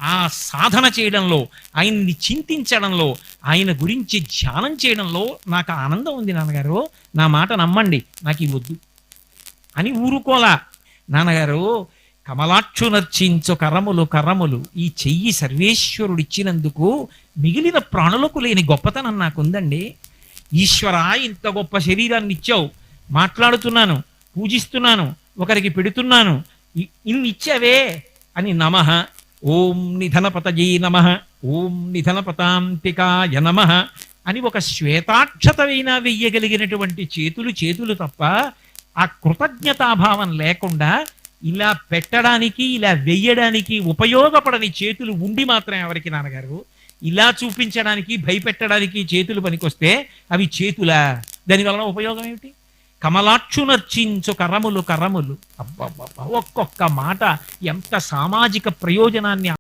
ఆ సాధన చేయడంలో, ఆయన్ని చింతించడంలో, ఆయన గురించి ధ్యానం చేయడంలో నాకు ఆనందం ఉంది నాన్నగారు. నా మాట నమ్మండి, నాకు ఈ వద్దు అని ఊరుకోలా. నాన్నగారు, కమలాక్షు నర్చించు కరములు కరములు, ఈ చెయ్యి సర్వేశ్వరుడిచ్చినందుకు మిగిలిన ప్రాణులకు లేని గొప్పతనం నాకుందండి. ఈశ్వర, ఇంత గొప్ప శరీరాన్ని ఇచ్చావు, మాట్లాడుతున్నాను, పూజిస్తున్నాను, ఒకరికి పెడుతున్నాను, ఇన్ని ఇచ్చావే అని నమః. ఓం నిధనపతయే నమః, ఓం నిధనపతాంతికాయ నమః అని ఒక శ్వేతాక్షతమైనా వెయ్యగలిగినటువంటి చేతులు తప్ప ఆ కృతజ్ఞతాభావం లేకుండా ఇలా పెట్టడానికి, ఇలా వెయ్యడానికి ఉపయోగపడని చేతులు ఉండి మాత్రం ఎవరికి నాన్నగారు? ఇలా చూపించడానికి, భయపెట్టడానికి చేతులు పనికొస్తే అవి చేతులా? దానివలన ఉపయోగం ఏమిటి? కమలాక్షు నర్చించు కరములు కరములు. అబ్బబ్బబ్బ, ఒక్కొక్క మాట ఎంత సామాజిక ప్రయోజనాన్ని